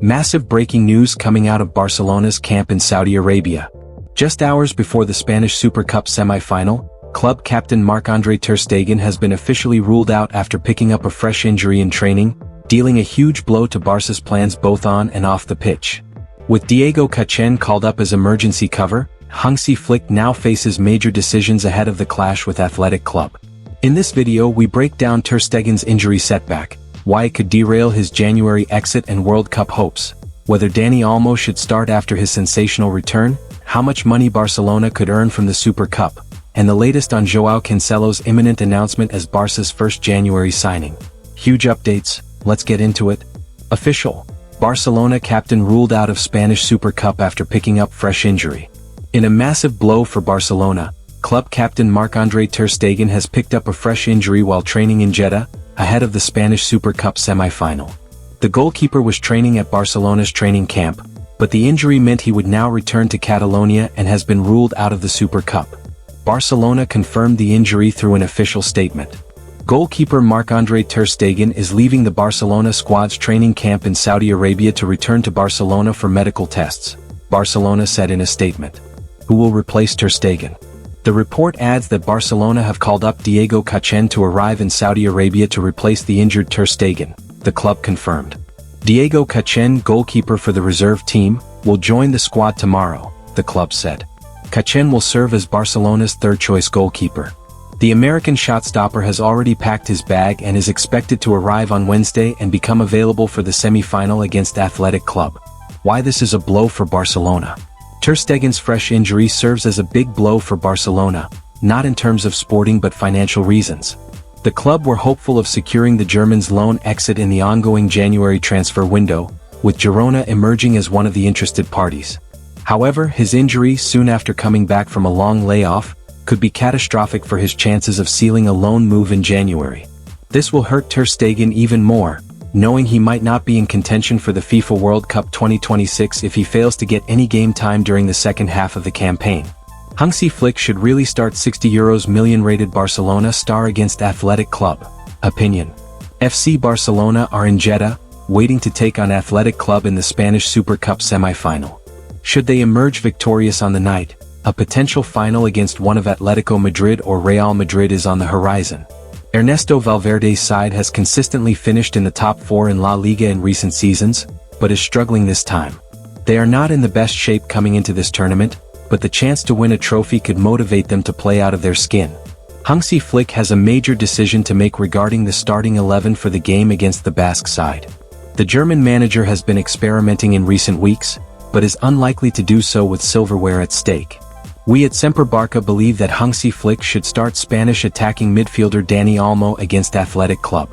Massive breaking news coming out of Barcelona's camp in Saudi Arabia. Just hours before the Spanish Super Cup semi-final, club captain Marc-Andre Ter Stegen has been officially ruled out after picking up a fresh injury in training, dealing a huge blow to Barca's plans both on and off the pitch. With Joao Cancelo called up as emergency cover, Hansi Flick now faces major decisions ahead of the clash with Athletic Club. In this video we break down Ter Stegen's injury setback, why it could derail his January exit and World Cup hopes, whether Dani Olmo should start after his sensational return, how much money Barcelona could earn from the Super Cup, and the latest on Joao Cancelo's imminent announcement as Barca's first January signing. Huge updates, let's get into it. Official: Barcelona captain ruled out of Spanish Super Cup after picking up fresh injury. In a massive blow for Barcelona, club captain Marc-Andre Ter Stegen has picked up a fresh injury while training in Jeddah, ahead of the Spanish Super Cup semi-final. The goalkeeper was training at Barcelona's training camp, but the injury meant he would now return to Catalonia and has been ruled out of the Super Cup. Barcelona confirmed the injury through an official statement. Goalkeeper Marc-Andre Ter Stegen is leaving the Barcelona squad's training camp in Saudi Arabia to return to Barcelona for medical tests, Barcelona said in a statement. Who will replace Ter Stegen? The report adds that Barcelona have called up Joao Cancelo to arrive in Saudi Arabia to replace the injured Ter Stegen, the club confirmed. Joao Cancelo, goalkeeper for the reserve team, will join the squad tomorrow, the club said. Cancelo will serve as Barcelona's third-choice goalkeeper. The American shot-stopper has already packed his bag and is expected to arrive on Wednesday and become available for the semi-final against Athletic Club. Why this is a blow for Barcelona? Ter Stegen's fresh injury serves as a big blow for Barcelona, not in terms of sporting but financial reasons. The club were hopeful of securing the German's loan exit in the ongoing January transfer window, with Girona emerging as one of the interested parties. However, his injury soon after coming back from a long layoff could be catastrophic for his chances of sealing a loan move in January. This will hurt Ter Stegen even more, knowing he might not be in contention for the FIFA World Cup 2026 if he fails to get any game time during the second half of the campaign. Hansi Flick should really start €60 million rated Barcelona star against Athletic Club. Opinion: FC Barcelona are in Jeddah, waiting to take on Athletic Club in the Spanish Super Cup semi-final. Should they emerge victorious on the night, a potential final against one of Atletico Madrid or Real Madrid is on the horizon. Ernesto Valverde's side has consistently finished in the top 4 in La Liga in recent seasons, but is struggling this time. They are not in the best shape coming into this tournament, but the chance to win a trophy could motivate them to play out of their skin. Hansi Flick has a major decision to make regarding the starting 11 for the game against the Basque side. The German manager has been experimenting in recent weeks, but is unlikely to do so with silverware at stake. We at Semper Barca believe that Hansi Flick should start Spanish attacking midfielder Dani Olmo against Athletic Club.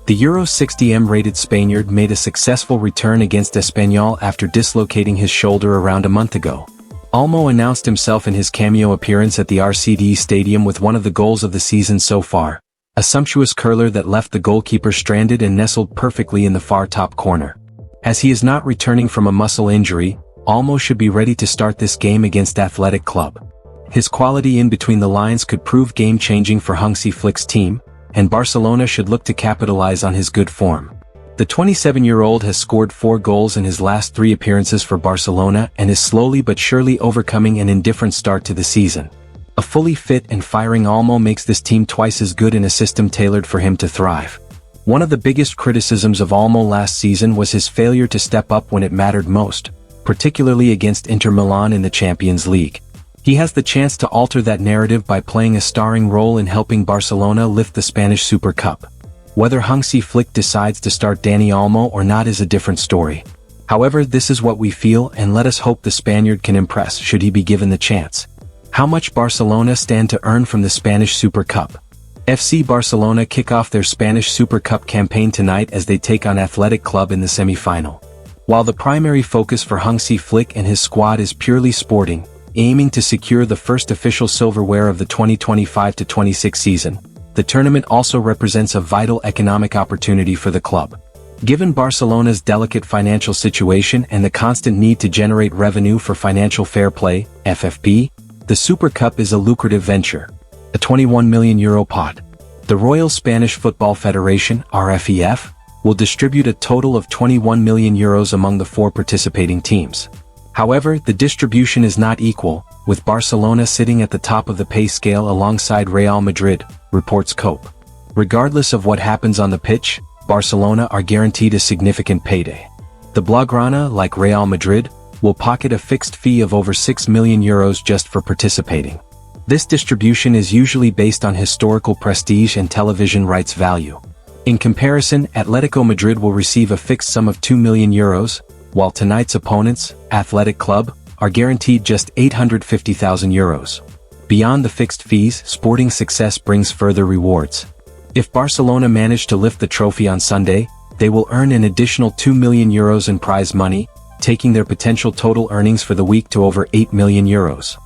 The Euro 60M rated Spaniard made a successful return against Espanyol after dislocating his shoulder around a month ago. Olmo announced himself in his cameo appearance at the RCD Stadium with one of the goals of the season so far, a sumptuous curler that left the goalkeeper stranded and nestled perfectly in the far top corner. As he is not returning from a muscle injury, Olmo should be ready to start this game against Athletic Club. His quality in between the lines could prove game-changing for Hansi Flick's team, and Barcelona should look to capitalize on his good form. The 27-year-old has scored 4 goals in his last 3 appearances for Barcelona and is slowly but surely overcoming an indifferent start to the season. A fully fit and firing Olmo makes this team twice as good in a system tailored for him to thrive. One of the biggest criticisms of Olmo last season was his failure to step up when it mattered most, particularly against Inter Milan in the Champions League. He has the chance to alter that narrative by playing a starring role in helping Barcelona lift the Spanish Super Cup. Whether Hansi Flick decides to start Dani Olmo or not is a different story. However, this is what we feel, and let us hope the Spaniard can impress should he be given the chance. How much Barcelona stand to earn from the Spanish Super Cup? FC Barcelona kick off their Spanish Super Cup campaign tonight as they take on Athletic Club in the semi-final. While the primary focus for Hansi Flick and his squad is purely sporting, aiming to secure the first official silverware of the 2025-26 season, the tournament also represents a vital economic opportunity for the club. Given Barcelona's delicate financial situation and the constant need to generate revenue for financial fair play, FFP, the Super Cup is a lucrative venture. A €21 million pot. The Royal Spanish Football Federation, RFEF, will distribute a total of 21 million euros among the 4 participating teams. However, the distribution is not equal, with Barcelona sitting at the top of the pay scale alongside Real Madrid, reports Cope. Regardless of what happens on the pitch, Barcelona are guaranteed a significant payday. The Blaugrana, like Real Madrid, will pocket a fixed fee of over 6 million euros just for participating. This distribution is usually based on historical prestige and television rights value. In comparison, Atletico Madrid will receive a fixed sum of 2 million euros, while tonight's opponents, Athletic Club, are guaranteed just 850,000 euros. Beyond the fixed fees, sporting success brings further rewards. If Barcelona manage to lift the trophy on Sunday, they will earn an additional 2 million euros in prize money, taking their potential total earnings for the week to over 8 million euros.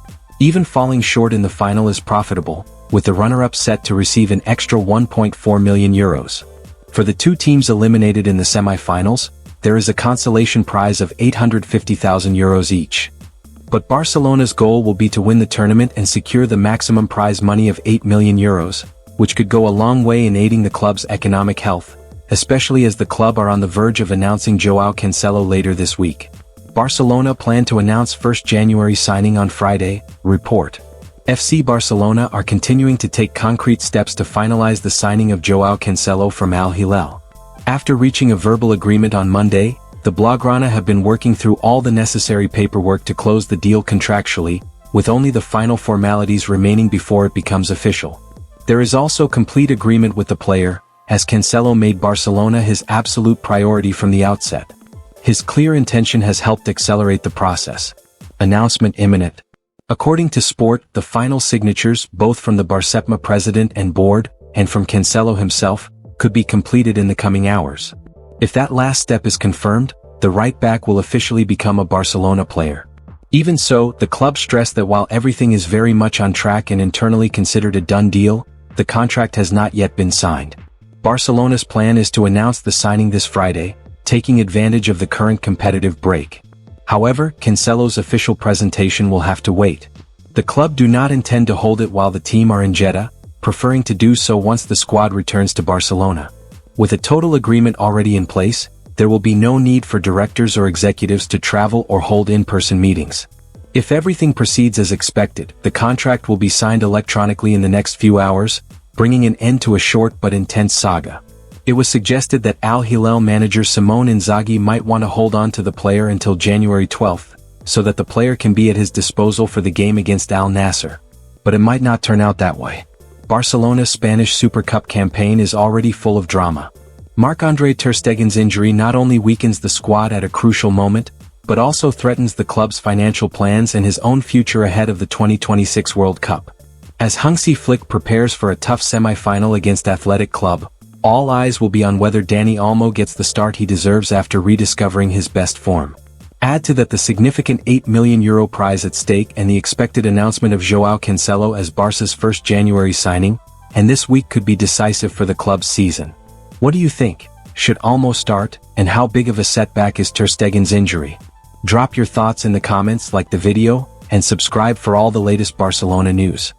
Even falling short in the final is profitable, with the runner-up set to receive an extra 1.4 million euros. For the 2 teams eliminated in the semi-finals, there is a consolation prize of 850,000 euros each. But Barcelona's goal will be to win the tournament and secure the maximum prize money of 8 million euros, which could go a long way in aiding the club's economic health, especially as the club are on the verge of announcing Joao Cancelo later this week. Barcelona plan to announce 1st January signing on Friday, report. FC Barcelona are continuing to take concrete steps to finalize the signing of Joao Cancelo from Al Hilal. After reaching a verbal agreement on Monday, the Blaugrana have been working through all the necessary paperwork to close the deal contractually, with only the final formalities remaining before it becomes official. There is also complete agreement with the player, as Cancelo made Barcelona his absolute priority from the outset. His clear intention has helped accelerate the process. Announcement imminent. According to Sport, the final signatures, both from the Barcepma president and board, and from Cancelo himself, could be completed in the coming hours. If that last step is confirmed, the right-back will officially become a Barcelona player. Even so, the club stressed that while everything is very much on track and internally considered a done deal, the contract has not yet been signed. Barcelona's plan is to announce the signing this Friday, taking advantage of the current competitive break. However, Cancelo's official presentation will have to wait. The club do not intend to hold it while the team are in Jeddah, preferring to do so once the squad returns to Barcelona. With a total agreement already in place, there will be no need for directors or executives to travel or hold in-person meetings. If everything proceeds as expected, the contract will be signed electronically in the next few hours, bringing an end to a short but intense saga. It was suggested that Al Hilal manager Simone Inzaghi might want to hold on to the player until January 12th, so that the player can be at his disposal for the game against Al Nassr. But it might not turn out that way. Barcelona's Spanish Super Cup campaign is already full of drama. Marc-André Ter Stegen's injury not only weakens the squad at a crucial moment, but also threatens the club's financial plans and his own future ahead of the 2026 World Cup. As Hansi Flick prepares for a tough semi-final against Athletic Club, all eyes will be on whether Dani Olmo gets the start he deserves after rediscovering his best form. Add to that the significant 8 million euro prize at stake and the expected announcement of Joao Cancelo as Barca's 1st January signing, and this week could be decisive for the club's season. What do you think? Should Olmo start, and how big of a setback is Ter Stegen's injury? Drop your thoughts in the comments, like the video, and subscribe for all the latest Barcelona news.